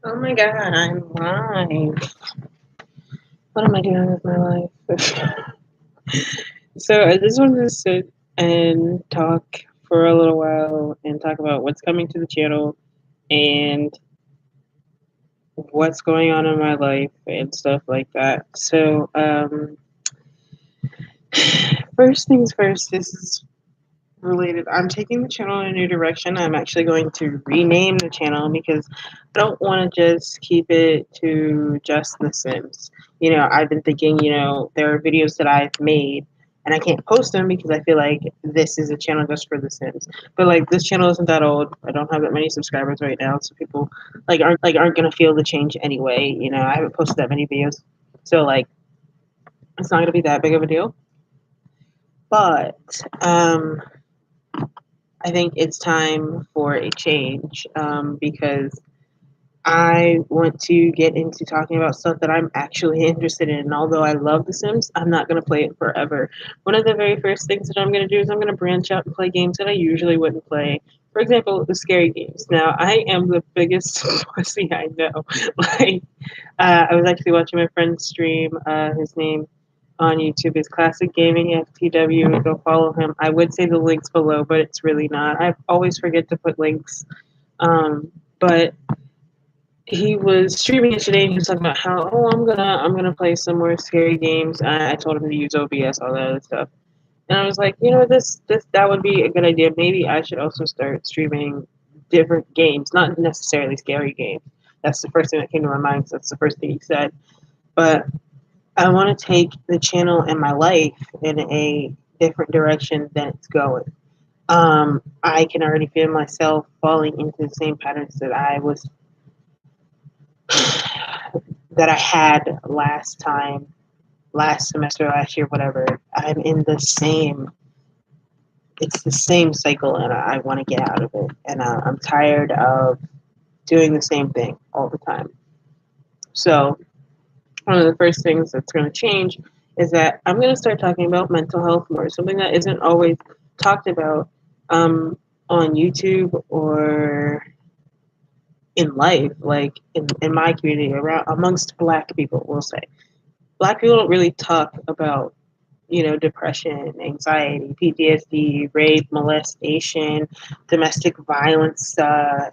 Oh my god, I'm live. What am I doing with my life? So I just wanted to sit and talk for a little while and talk about what's coming to the channel and what's going on in my life and stuff like that. First things first, this is related. I'm taking the channel in a new direction. I'm actually going to rename the channel because I don't want to just keep it to just The Sims. I've been thinking, there are videos that I've made and I can't post them because I feel like this is a channel just for The Sims. But like this channel isn't that old. I don't have that many subscribers right now, so people aren't gonna feel the change anyway. I haven't posted that many videos, so like it's not gonna be that big of a deal. But I think it's time for a change because I want to get into talking about stuff that I'm actually interested in. And although I love The Sims, I'm not going to play it forever. One of the very first things that I'm going to do is I'm going to branch out and play games that I usually wouldn't play. For example, the scary games. Now, I am the biggest pussy I know. I was actually watching my friend stream. His name on YouTube is Classic Gaming FTW. Go follow him. I would say the link's below, but it's really not. I always forget to put links. But he was streaming yesterday and he was talking about how I'm gonna play some more scary games. I told him to use OBS, all that other stuff. And I was like, this that would be a good idea. Maybe I should also start streaming different games, not necessarily scary games. That's the first thing that came to my mind because that's the first thing he said. But I want to take the channel and my life in a different direction than it's going. I can already feel myself falling into the same patterns that I had last time, last semester, last year, whatever. I'm in the same. It's the same cycle, and I want to get out of it. And I'm tired of doing the same thing all the time. So one of the first things that's going to change is that I'm going to start talking about mental health more, something that isn't always talked about on YouTube or in life, like in my community, around amongst Black people, we'll say. Black people don't really talk about, depression, anxiety, PTSD, rape, molestation, domestic violence,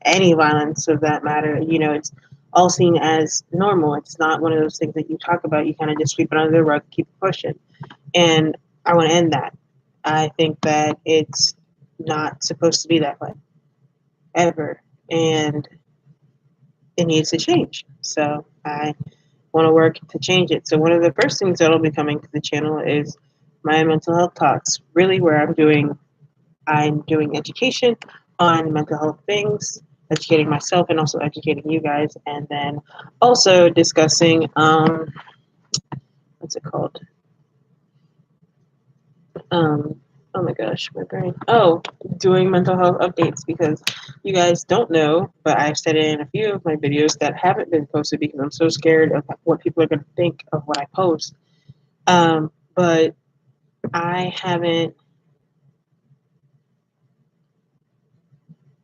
any violence of that matter. It's all seen as normal. It's not one of those things that you talk about. You kind of just sweep it under the rug, keep pushing. And I want to end that. I think that it's not supposed to be that way ever, and it needs to change. So I want to work to change it. So one of the first things that'll be coming to the channel is my mental health talks, really where I'm doing education on mental health things, educating myself and also educating you guys, and then also discussing what's it called? Oh my gosh, my brain. Oh, doing mental health updates because you guys don't know, but I've said it in a few of my videos that haven't been posted because I'm so scared of what people are going to think of what I post. But I haven't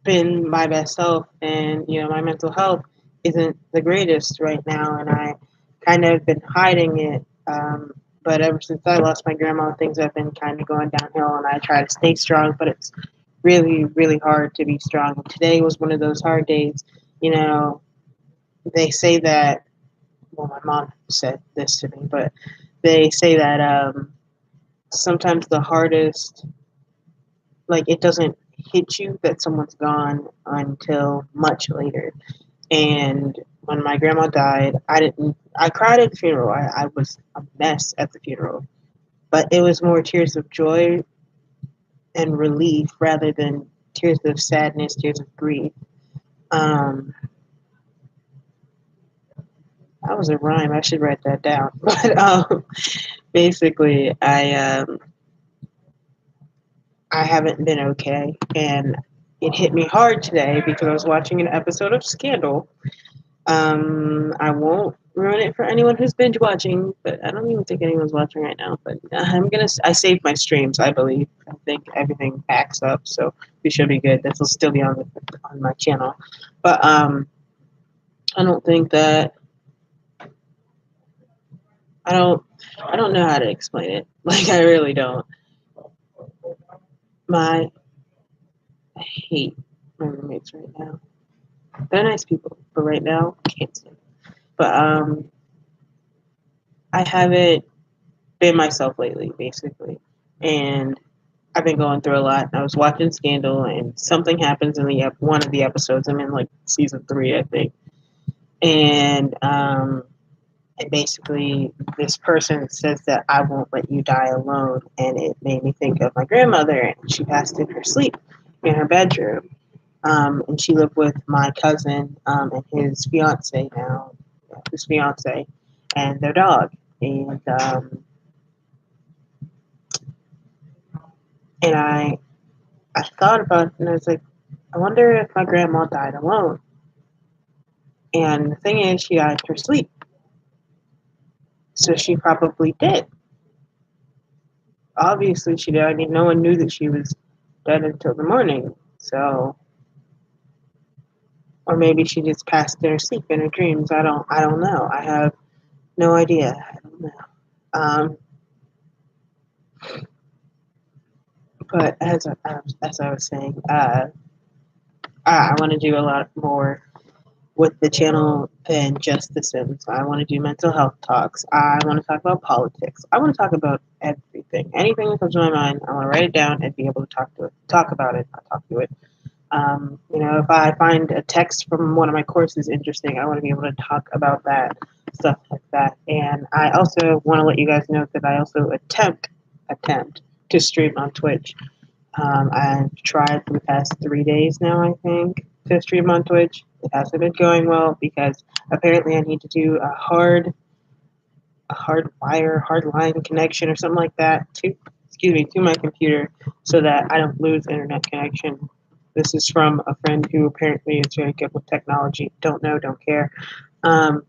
been my best self, and my mental health isn't the greatest right now, and I kind of been hiding it. But ever since I lost my grandma, things have been kind of going downhill, and I try to stay strong, but it's really, really hard to be strong. Today was one of those hard days. You know, they say that. Well, my mom said this to me, but they say that sometimes the hardest, like it doesn't hit you that someone's gone until much later. And when my grandma died, I cried at the funeral. I was a mess at the funeral, but it was more tears of joy and relief rather than tears of sadness, tears of grief. Um, that was a rhyme. I should write that down. But basically, I haven't been okay, and it hit me hard today because I was watching an episode of Scandal. I won't ruin it for anyone who's binge watching, but I don't even think anyone's watching right now. But I saved my streams, I believe. I think everything backs up, so we should be good. This will still be on my channel. But I don't think that I don't I don't know how to explain it. Like I really don't. My I hate my roommates right now. They're nice people, but right now can't stand. But I haven't been myself lately, basically, and I've been going through a lot. I was watching Scandal, and something happens in the one of the episodes. I'm in like season 3, I think, and and basically this person says that I won't let you die alone, and it made me think of my grandmother, and she passed in her sleep in her bedroom, and she lived with my cousin and his fiance now, his fiance, and their dog, and I thought about it, and I was like, I wonder if my grandma died alone. And the thing is, she died in her sleep, so she probably did. Obviously, she did. I mean, no one knew that she was dead until the morning. So, or maybe she just passed in her sleep in her dreams. I don't know. I have no idea. I don't know. Um, but as I was saying, I want to do a lot more with the channel than just The Sims. I want to do mental health talks. I want to talk about politics. I want to talk about everything. Anything that comes to my mind, I want to write it down and be able to talk about it, not talk to it. If I find a text from one of my courses interesting, I want to be able to talk about that, stuff like that. And I also want to let you guys know that I also attempt to stream on Twitch. I've tried for the past 3 days now, I think, to stream on Twitch. It hasn't been going well because apparently I need to do hard line connection or something like that to my computer so that I don't lose internet connection. This is from a friend who apparently is very good with technology. Don't know, don't care. Um,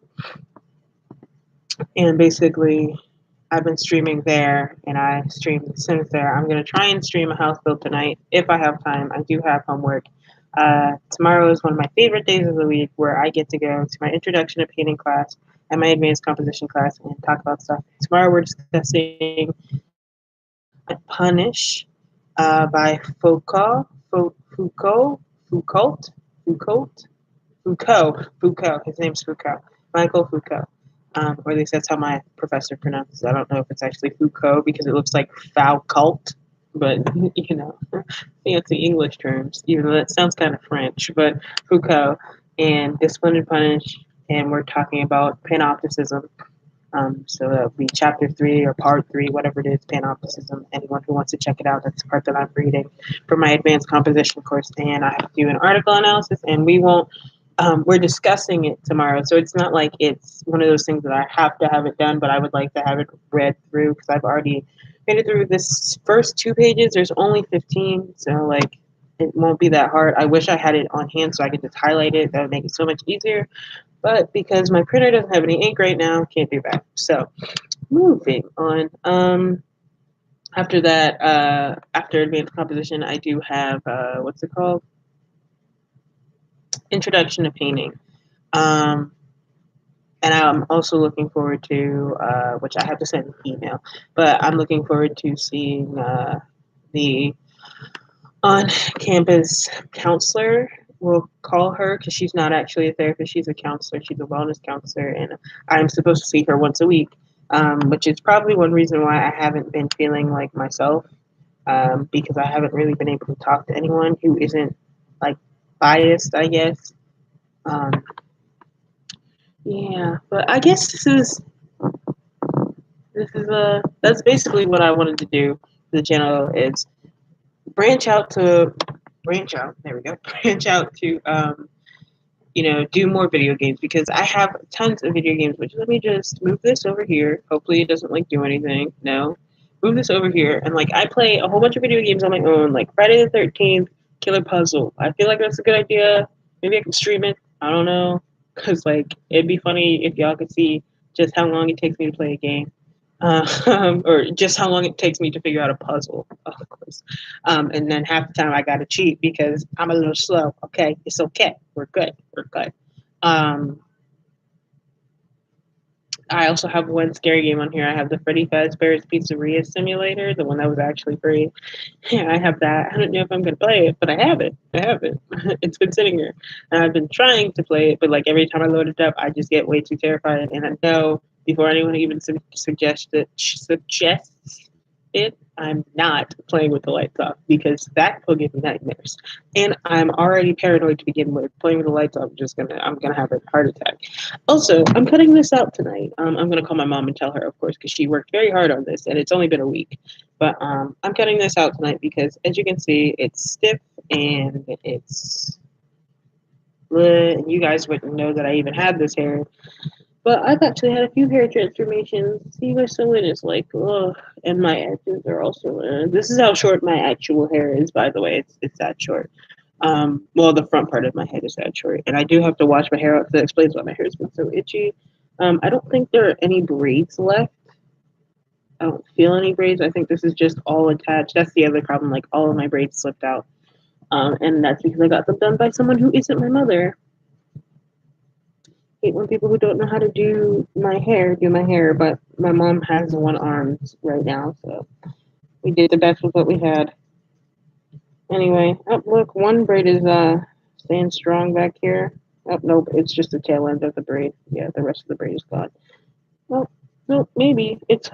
and basically, I've been streaming there, and I stream The Sims there. I'm gonna try and stream a house build tonight if I have time. I do have homework. Tomorrow is one of my favorite days of the week where I get to go to my introduction to painting class and my advanced composition class and talk about stuff. Tomorrow we're discussing Punish by Foucault, Foucault, Foucault. His name's Foucault, Michael Foucault. Or at least that's how my professor pronounces it. I don't know if it's actually Foucault because it looks like Foucault, but fancy English terms, even though that sounds kind of French. But Foucault and Discipline and Punish, and we're talking about panopticism. So that'll be chapter 3 or part 3, whatever it is, panopticism. Anyone who wants to check it out, that's the part that I'm reading for my advanced composition course. And I have to do an article analysis, and we're discussing it tomorrow. So it's not like it's one of those things that I have to have it done, but I would like to have it read through because I've already made it through this first 2 pages. There's only 15, so like it won't be that hard. I wish I had it on hand so I could just highlight it. That would make it so much easier. But because my printer doesn't have any ink right now, can't do that. So moving on. After that, after advanced composition, I do have what's it called? Introduction to painting. And I'm also looking forward to, which I have to send an email, but I'm looking forward to seeing the on-campus counselor. We'll call her because she's not actually a therapist. She's a counselor. She's a wellness counselor, and I'm supposed to see her once a week, which is probably one reason why I haven't been feeling like myself, because I haven't really been able to talk to anyone who isn't like biased, I guess. Um, yeah, but I guess that's basically what I wanted to do. The channel is branch out to branch out. There we go. Branch out to do more video games because I have tons of video games. Which let me just move this over here. Hopefully it doesn't like do anything. No, move this over here and like I play a whole bunch of video games on my own, like Friday the 13th, Killer Puzzle. I feel like that's a good idea. Maybe I can stream it. I don't know, cause like it'd be funny if y'all could see just how long it takes me to play a game. Or just how long it takes me to figure out a puzzle, of course. And then half the time I got to cheat because I'm a little slow. Okay, it's okay. We're good. We're good. Um, I also have one scary game on here. I have the Freddy Fazbear's Pizzeria Simulator, the one that was actually free. Yeah, I have that. I don't know if I'm gonna play it, but I have it. I have it. It's been sitting here, and I've been trying to play it, but like every time I load it up, I just get way too terrified. And I know before anyone even suggests it, I'm not playing with the lights off because that will give me nightmares. And I'm already paranoid to begin with. Playing with the lights off, I'm gonna have a heart attack. Also, I'm cutting this out tonight. I'm gonna call my mom and tell her, of course, because she worked very hard on this, and it's only been a week. But I'm cutting this out tonight because, as you can see, it's stiff and it's. You guys wouldn't know that I even had this hair, but I've actually had a few hair transformations. See, my sewing is like, ugh, and my edges are also. This is how short my actual hair is, by the way. It's that short. Well, the front part of my head is that short, and I do have to wash my hair out. So that explains why my hair has been so itchy. I don't think there are any braids left. I don't feel any braids. I think this is just all attached. That's the other problem. Like all of my braids slipped out, and that's because I got them done by someone who isn't my mother. Hate when people who don't know how to do my hair, but my mom has one arm right now, so we did the best with what we had. Anyway, oh look, one braid is staying strong back here. Oh nope, it's just the tail end of the braid. Yeah, the rest of the braid is gone. Well, no, maybe it's.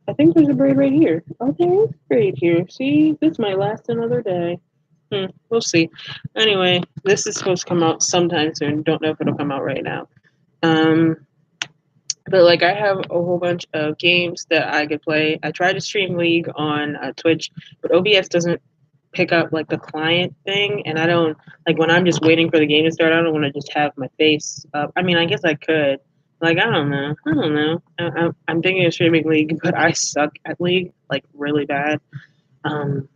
I think there's a braid right here. Oh, there is a braid here. See, this might last another day. We'll see. Anyway, this is supposed to come out sometime soon. Don't know if it'll come out right now. Um, but like I have a whole bunch of games that I could play. I tried to stream League on Twitch, but OBS doesn't pick up like the client thing, and I don't like when I'm just waiting for the game to start. I don't want to just have my face up. I mean, I guess I could. Like I don't know. I don't know. I'm thinking of streaming League, but I suck at League like really bad. Um,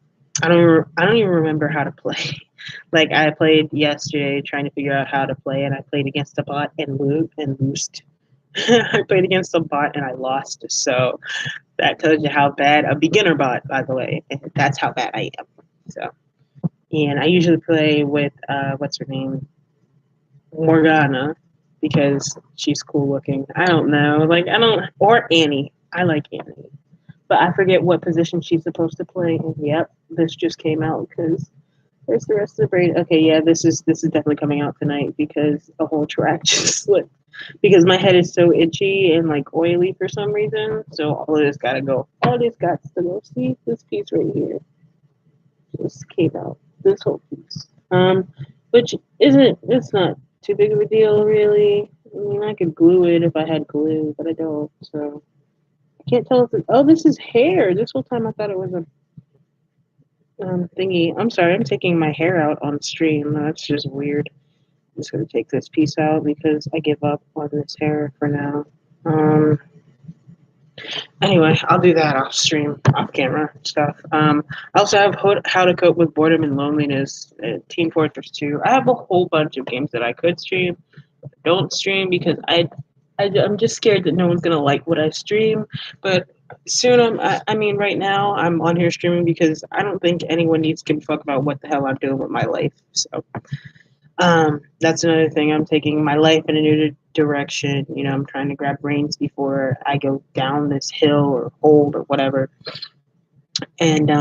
I don't even remember how to play. Like I played yesterday trying to figure out how to play, and I played against a bot and lost. I played against a bot and I lost. So that tells you how bad a beginner bot, by the way. And that's how bad I am. So, and I usually play with what's her name, Morgana, because she's cool looking. I don't know, like I don't, or Annie. I like Annie, but I forget what position she's supposed to play. And yep, this just came out because where's the rest of the braid? Okay, yeah, this is definitely coming out tonight because a whole track just slipped. Because my head is so itchy and like oily for some reason, so all of this gotta go. All this got to go. See this piece right here just came out. This whole piece, which isn't. It's not too big of a deal, really. I mean, I could glue it if I had glue, but I don't. So I can't tell if it's. Oh, this is hair. This whole time I thought it was a thingy. I'm sorry. I'm taking my hair out on stream. That's just weird. I'm just gonna take this piece out because I give up on this hair for now. Anyway, I'll do that off stream, off camera stuff. I also have How to Cope with Boredom and Loneliness, Team Fortress 2. I have a whole bunch of games that I could stream, but don't stream because I'm just scared that no one's gonna like what I stream. But soon, I mean, right now I'm on here streaming because I don't think anyone needs to give a fuck about what the hell I'm doing with my life. So that's another thing. I'm taking my life in a new direction. You know, I'm trying to grab brains before I go down this hill or hold or whatever. And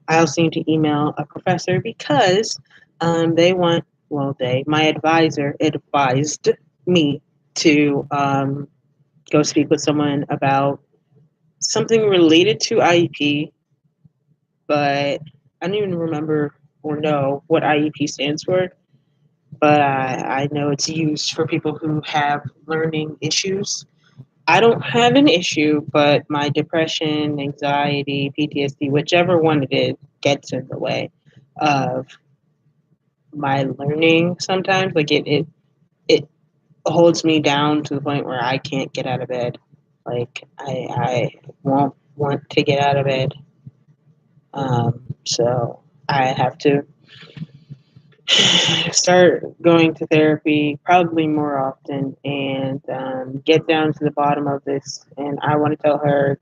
I also need to email a professor because my advisor advised me to go speak with someone about something related to IEP, but I don't even remember or know what IEP stands for. But I know it's used for people who have learning issues. I don't have an issue, but my depression, anxiety, PTSD, whichever one it is, gets in the way of my learning sometimes. Like it holds me down to the point where I can't get out of bed. Like I won't want to get out of bed. So I have to start going to therapy probably more often and get down to the bottom of this. And I want to tell her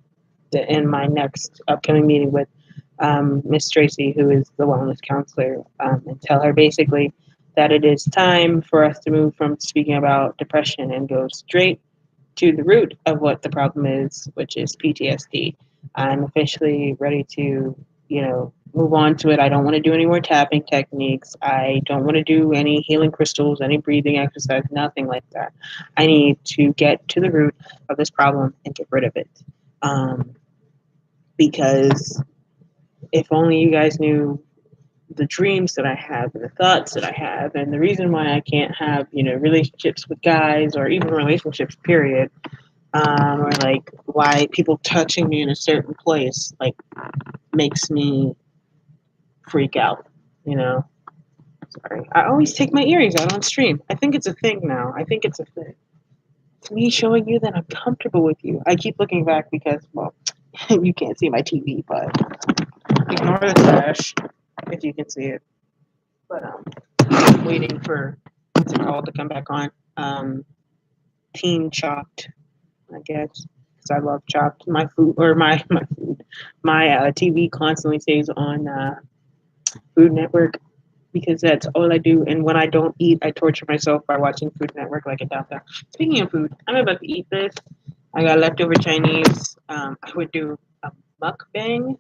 that in my next upcoming meeting with Miss Tracy, who is the wellness counselor, and tell her basically that it is time for us to move from speaking about depression and go straight to the root of what the problem is, which is PTSD. I'm officially ready to, move on to it. I don't want to do any more tapping techniques. I don't want to do any healing crystals, any breathing exercise, nothing like that. I need to get to the root of this problem and get rid of it. Um, because if only you guys knew the dreams that I have and the thoughts that I have and the reason why I can't have, relationships with guys or even relationships, period, or like why people touching me in a certain place like makes me freak out, you know. Sorry. I always take my earrings out on stream. I think it's a thing now. I think it's a thing. It's me showing you that I'm comfortable with you. I keep looking back because, well, you can't see my TV, but ignore the trash if you can see it. But I'm waiting for what's it called to come back on. Teen Chopped, I guess, because I love Chopped. My food or my food, my TV constantly stays on Food Network because that's all I do. And when I don't eat, I torture myself by watching Food Network like a dumb. Speaking of food, I'm about to eat this. I got leftover Chinese. I would do a mukbang.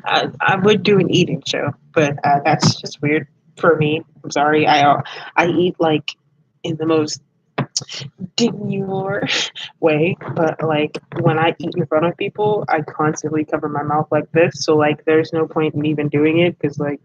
I would do an eating show, but that's just weird for me. I'm sorry. I eat like in the most demure way, but like when I eat in front of people, I constantly cover my mouth like this. So like, there's no point in even doing it because like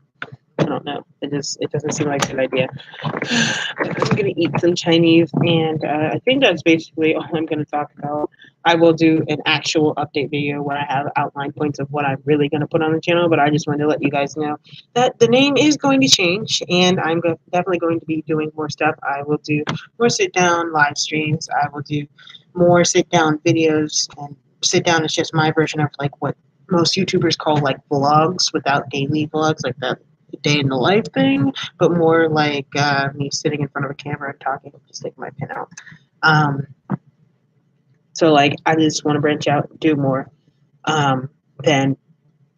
I don't know. It doesn't seem like a good idea. I'm gonna eat some Chinese, and I think that's basically all I'm gonna talk about. I will do an actual update video when I have outline points of what I'm really gonna put on the channel. But I just wanted to let you guys know that the name is going to change, and I'm definitely going to be doing more stuff. I will do more sit down live streams. I will do more sit down videos, and sit down is just my version of like what most YouTubers call like vlogs without daily vlogs, like that day in the life thing, but more like me sitting in front of a camera and talking, just taking my pen out. Um, so like I just want to branch out, do more. Then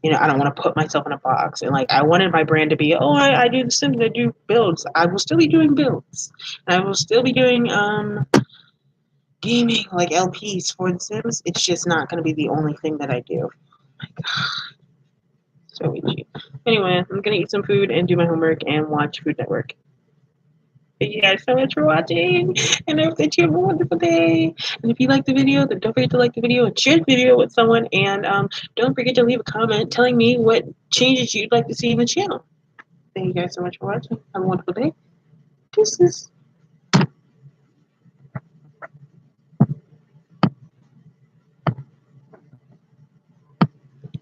I don't want to put myself in a box. And like I wanted my brand to be, oh, I do the Sims, I do builds. I will still be doing builds. And I will still be doing gaming like LPs for the Sims. It's just not going to be the only thing that I do. My God. So itchy. Anyway, I'm gonna eat some food and do my homework and watch Food Network. Thank you guys so much for watching, and I hope that you have a wonderful day. And if you like the video, then don't forget to like the video and share the video with someone. And don't forget to leave a comment telling me what changes you'd like to see in the channel. Thank you guys so much for watching. Have a wonderful day. Kisses.